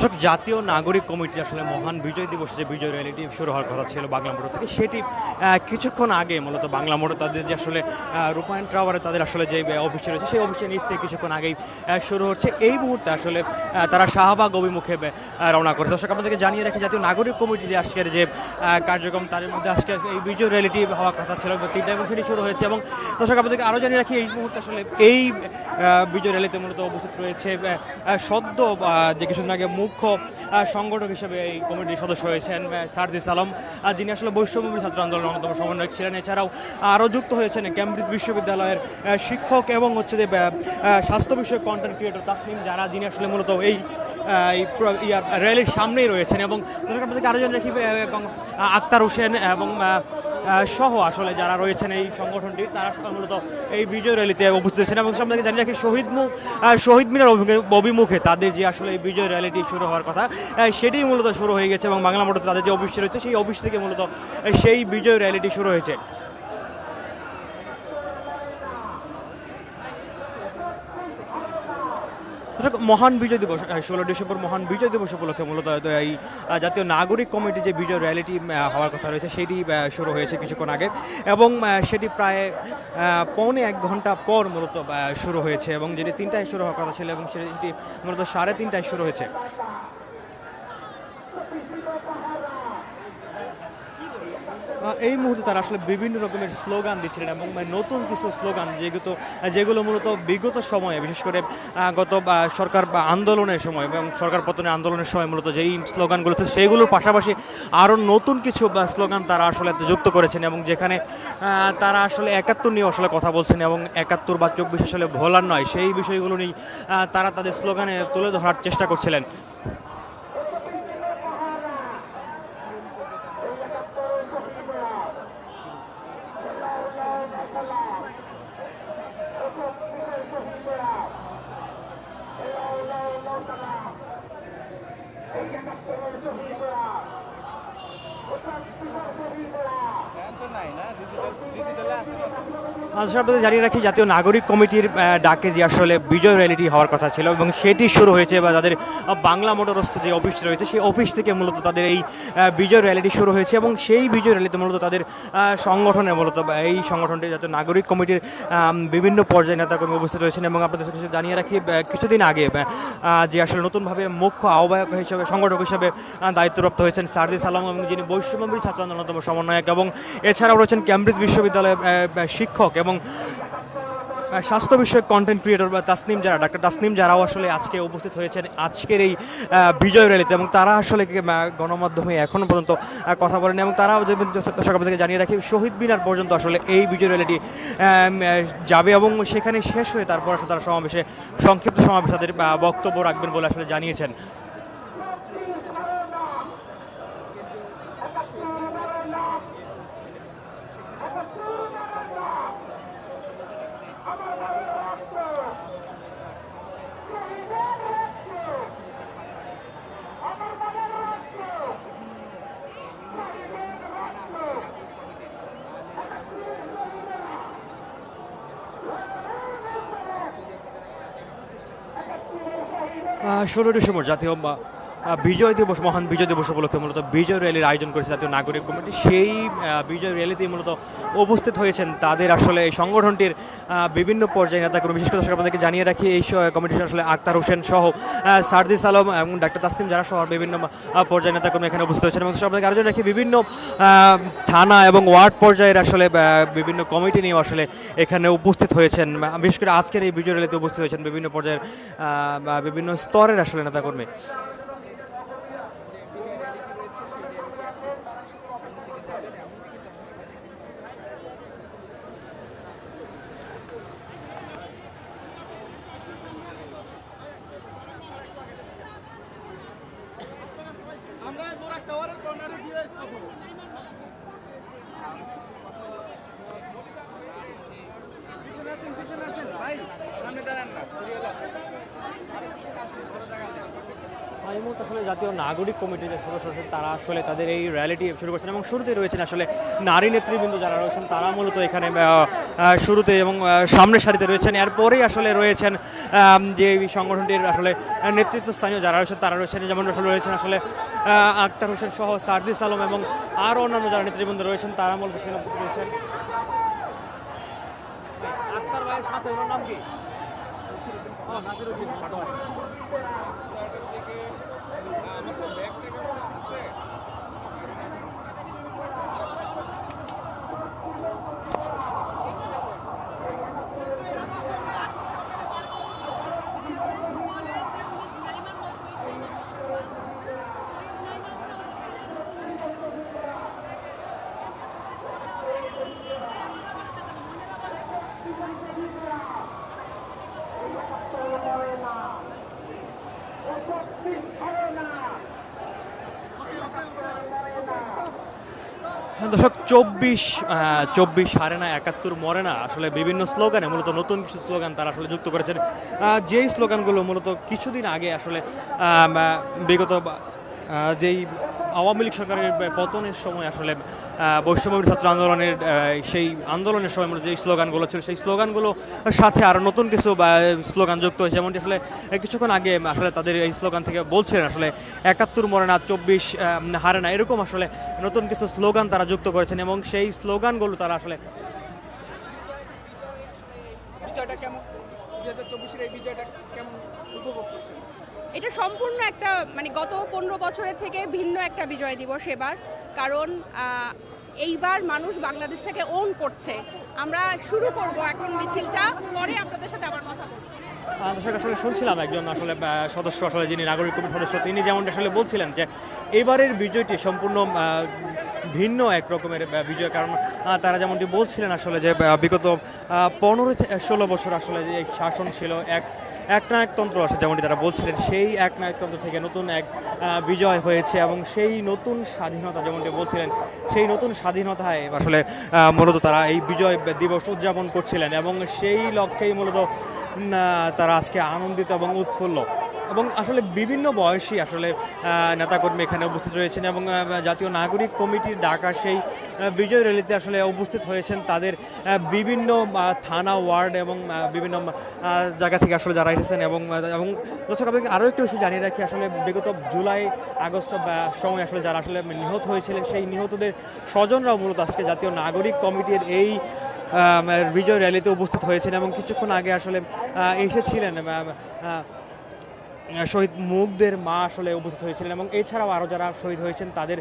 দর্শক, জাতীয় নাগরিক কমিটি আসলে মহান বিজয় দিবসে যে বিজয় র্যালিটি শুরু হওয়ার কথা ছিল বাংলা মোটর থেকে, সেটি কিছুক্ষণ আগে মূলত বাংলা মোটর তাদের যে আসলে রূপায়ণ টাওয়ারে তাদের আসলে যে অফিসটি রয়েছে সেই অফিসের নিচ থেকে কিছুক্ষণ আগেই শুরু হচ্ছে। এই মুহূর্তে আসলে তারা শাহবাগ অভিমুখে রওনা করেছে। দর্শক, আপনাদেরকে জানিয়ে রাখি, জাতীয় নাগরিক কমিটি যে আজকের যে কার্যক্রম তার মধ্যে আজকে এই বিজয় র্যালিটি হওয়ার কথা ছিল, 3টা এবং সেটি শুরু হয়েছে। এবং দর্শক, আপনাদেরকে আরও জানিয়ে রাখি, এই মুহূর্তে আসলে এই বিজয় র্যালিতে মূলত উপস্থিত রয়েছে সদ্য যে কিছুদিন আগে মুখ্য সংগঠক হিসেবে এই কমিটির সদস্য হয়েছেন সারদিস আলম, যিনি আসলে বৈষম্যবিরোধী ছাত্র আন্দোলনের অন্যতম সমন্বয়ক ছিলেন। এছাড়াও আরও যুক্ত হয়েছেন কেমব্রিজ বিশ্ববিদ্যালয়ের শিক্ষক এবং হচ্ছে যে স্বাস্থ্য বিষয়ক কন্টেন্ট ক্রিয়েটর তাসনিম জারা, যিনি আসলে মূলত এই র্যালির সামনেই রয়েছেন। এবং আপনাদেরকে আরও জানিয়ে রাখি, আক্তার হোসেন এবং সহ আসলে যারা রয়েছেন এই সংগঠনটির, তারা মূলত এই বিজয় র্যালিতে উপস্থিত হয়েছেন। এবং আপনাদেরকে জানিয়ে রাখি, শহীদ মিনার অভিমুখে তাদের যে আসলে এই বিজয় র্যালিটি শুরু হওয়ার কথা সেটি মূলত শুরু হয়ে গেছে। এবং বাংলা মোটর তাদের যে অফিস রয়েছে সেই অফিস থেকে মূলত সেই বিজয় র্যালিটি শুরু হয়েছে। মহান বিজয় দিবস 16 ডিসেম্বর মহান বিজয় দিবস উপলক্ষে মূলত এই জাতীয় নাগরিক কমিটি যে বিজয় র্যালিটি হওয়ার কথা রয়েছে সেটি শুরু হয়েছে কিছুক্ষণ আগে। এবং সেটি প্রায় পৌনে 1 ঘন্টা পর মূলত শুরু হয়েছে। এবং যেটি 3টায় শুরু হওয়ার কথা ছিল এবং সেটি মূলত 3:30টায় শুরু হয়েছে। এই মুহূর্তে তারা আসলে বিভিন্ন রকমের স্লোগান দিচ্ছিলেন এবং নতুন কিছু স্লোগান যেগুলো মূলত বিগত সময়ে, বিশেষ করে গত সরকার আন্দোলনের সময় এবং সরকার পতনের আন্দোলনের সময় মূলত যেই স্লোগানগুলো ছিল সেগুলোর পাশাপাশি আরও নতুন কিছু স্লোগান তারা আসলে যুক্ত করেছেন। এবং যেখানে তারা আসলে 71 নিয়ে আসলে কথা বলছেন এবং 71 বা 24 আসলে ভোলার নয়, সেই বিষয়গুলো নিয়ে তারা তাদের স্লোগানে তুলে ধরার চেষ্টা করছিলেন। আপনাদের জানিয়ে রাখি, জাতীয় নাগরিক কমিটির ডাকে যে আসলে বিজয় র্যালিটি হওয়ার কথা ছিল এবং সেটি শুরু হয়েছে, বা তাদের বাংলা মোটরস্থ যে অফিস রয়েছে সেই অফিস থেকে মূলত তাদের এই বিজয় র্যালিটি শুরু হয়েছে। এবং সেই বিজয় র্যালিতে মূলত তাদের সংগঠনে মূলত এই সংগঠনটি জাতীয় নাগরিক কমিটির বিভিন্ন পর্যায়ে নেতাকর্মী উপস্থিত রয়েছেন। এবং আপনাদের কাছে জানিয়ে রাখি, কিছুদিন আগে যে আসলে নতুনভাবে মুখ্য আহ্বায়ক হিসেবে, সংগঠক হিসেবে দায়িত্বপ্রাপ্ত হয়েছেন সারদিস আলম, এবং যিনি বৈষম্যবিরোধী ছাত্র আন্দোলনের অন্যতম সমন্বয়ক। এবং এছাড়াও রয়েছেন কেমব্রিজ বিশ্ববিদ্যালয়ের শিক্ষক এবং স্বাস্থ্য বিষয়ক কন্টেন্ট ক্রিয়েটর বা তাসনিম জারা, ডাক্তার তাসনিম জারাও আসলে আজকে উপস্থিত হয়েছেন আজকের এই বিজয় র্যালিতে। এবং তারা আসলে গণমাধ্যমে এখনও পর্যন্ত কথা বলেন। এবং তারাও সকাল থেকে জানিয়ে রাখি, শহীদ মিনার পর্যন্ত আসলে এই বিজয় র্যালিটি যাবে এবং সেখানে শেষ হয়ে তারপর আসলে তারা সংক্ষিপ্ত সমাবেশে তাদের বক্তব্য রাখবেন বলে আসলে জানিয়েছেন। ষোলো ডিসেম্বর জাতীয় বিজয় দিবস, মহান বিজয় দিবস উপলক্ষে মূলত বিজয় র্যালির আয়োজন করেছে জাতীয় নাগরিক কমিটি। সেই বিজয় র্যালিতেই মূলত উপস্থিত হয়েছেন তাদের আসলে এই সংগঠনটির বিভিন্ন পর্যায়ে নেতাকর্মী। বিশেষ করে আপনাদেরকে জানিয়ে রাখি, এই কমিটির আসলে আক্তার হোসেন সহ সারদিস আলম এবং ডাক্তার তাসনিম জারা সহ বিভিন্ন পর্যায়ে নেতাকর্মী এখানে উপস্থিত হয়েছেন। এবং আপনাদেরকে আরও রাখি, বিভিন্ন থানা এবং ওয়ার্ড পর্যায়ের আসলে বিভিন্ন কমিটি নিয়ে আসলে এখানে উপস্থিত হয়েছেন। বিশেষ করে আজকের এই বিজয় র্যালিতে উপস্থিত হয়েছেন বিভিন্ন পর্যায়ের বিভিন্ন স্তরের আসলে নেতাকর্মী। এই মুহূর্তে আসলে জাতীয় নাগরিক কমিটির যে সদস্য তারা আসলে তাদের এই র্যালিটি শুরু করছেন এবং শুরুতেই রয়েছেন আসলে নারী নেতৃবৃন্দ যারা রয়েছেন, তারা মূলত এখানে শুরুতে এবং সামনের সারিতে রয়েছেন। এরপরেই আসলে রয়েছেন যে এই সংগঠনটির আসলে নেতৃত্বস্থানীয় যারা রয়েছেন তারা রয়েছেন, যেমন আসলে রয়েছেন আসলে আক্তার হোসেন সহ সার্জিস আলম এবং আরও অন্যান্য যারা নেতৃবৃন্দ রয়েছেন তারা মূলত সেখানে উপস্থিত রয়েছেন। আক্তার ভাইয়ের সাথে ওনার নাম কি? নাসিরউদ্দিন পাটোয়ারি। দর্শক 24 হারে না, 71 মরে না, আসলে বিভিন্ন স্লোগানে মূলত নতুন কিছু স্লোগান তারা আসলে যুক্ত করেছেন, যেই স্লোগানগুলো মূলত কিছুদিন আগে আসলে বিগত যেই আওয়ামী লীগ সরকারের পতনের সময় আসলে বৈষম্য ছাত্র আন্দোলনের সেই আন্দোলনের সময় মূলত যেই স্লোগানগুলো ছিল সেই স্লোগানগুলো সাথে আরও নতুন কিছু স্লোগান যুক্ত হয়েছে, যেমনটি আসলে কিছুক্ষণ আগে আসলে তাদের এই স্লোগান থেকে বলছিলেন আসলে 71 মরে না, 24 হারে না, এরকম আসলে নতুন কিছু স্লোগান তারা যুক্ত করেছেন এবং সেই স্লোগানগুলো তারা আসলে বিজয়টা কেমন, 2024-এর এই বিজয়টা কেমন উপভোগ করছেন? এটা সম্পূর্ণ একটা মানে গত 15 বছরের থেকে ভিন্ন একটা বিজয় দিবস এবার, কারণ এইবার মানুষ বাংলাদেশটাকে ওন করছে। আমরা শুরু করব এখন মিছিলটা, পরে আপনাদের সাথে আবার কথা বলবো। দর্শক আসলে শুনছিলাম একজন আসলে সদস্য আসলে যিনি নাগরিক কমিটির সদস্য তিনি যেমন আসলে বলছিলেন যে এবারের বিজয়টি সম্পূর্ণ ভিন্ন এক রকমের বিজয়, কারণ তারা যেমনটি বলছিলেন আসলে যে বিগত 15-16 বছর আসলে যে শাসন ছিল একনায়কতন্ত্র আসলে যেমনটি তারা বলছিলেন, সেই একনায়কতন্ত্র থেকে নতুন এক বিজয় হয়েছে এবং সেই নতুন স্বাধীনতা যেমনটি বলছিলেন সেই নতুন স্বাধীনতায় আসলে মূলত তারা এই বিজয় দিবস উদযাপন করছিলেন এবং সেই লক্ষ্যেই মূলত তারা আজকে আনন্দিত এবং উৎফুল্ল এবং আসলে বিভিন্ন বয়সী আসলে নেতাকর্মী এখানে উপস্থিত রয়েছেন এবং জাতীয় নাগরিক কমিটির ডাকা সেই বিজয় র্যালিতে আসলে উপস্থিত হয়েছেন তাদের বিভিন্ন থানা ওয়ার্ড এবং বিভিন্ন জায়গা থেকে আসলে যারা এসেছেন এবং দর্শক আপনাকে আরও একটু বিষয় জানিয়ে রাখি, আসলে বিগত জুলাই আগস্ট সময় আসলে যারা আসলে নিহত হয়েছিলেন সেই নিহতদের স্বজনরাও মূলত আজকে জাতীয় নাগরিক কমিটির এই বিজয় র্যালিতে উপস্থিত হয়েছেন এবং কিছুক্ষণ আগে আসলে এসেছিলেন শহীদ মুগ্ধের মা আসলে উপস্থিত হয়েছিলেন এবং এছাড়াও আরও যারা শহীদ হয়েছেন তাদের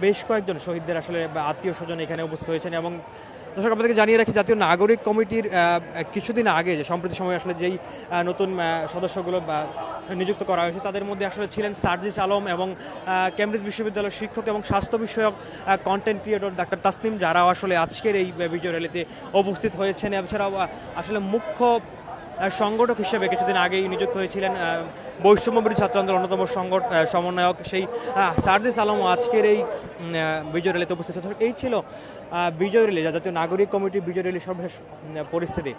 বেশ কয়েকজন শহীদদের আসলে আত্মীয় স্বজন এখানে উপস্থিত হয়েছেন এবং দর্শক আপনাদেরকে জানিয়ে রাখি জাতীয় নাগরিক কমিটির কিছুদিন আগে যে সম্প্রতি সময় আসলে যেই নতুন সদস্যগুলো নিযুক্ত করা হয়েছে তাদের মধ্যে আসলে ছিলেন সার্জিস আলম এবং কেমব্রিজ বিশ্ববিদ্যালয়ের শিক্ষক এবং স্বাস্থ্য বিষয়ক কন্টেন্ট ক্রিয়েটর ডাক্তার তাসনিম, যারা আসলে আজকের এই বিজয় র্যালিতে উপস্থিত হয়েছেন। এছাড়াও আসলে মুখ্য সংগঠক হিসেবে কিছুদিন আগেই নিযুক্ত হয়েছিলেন বৈষম্যবিরোধী ছাত্র আন্দোলনের অন্যতম সমন্বয়ক সেই সার্জিস আলম আজকের এই বিজয় র্যালিতে উপস্থিত। এই ছিল বিজয় র্যালি, জাতীয় নাগরিক কমিটির বিজয় র্যালির সর্বশেষ পরিস্থিতি।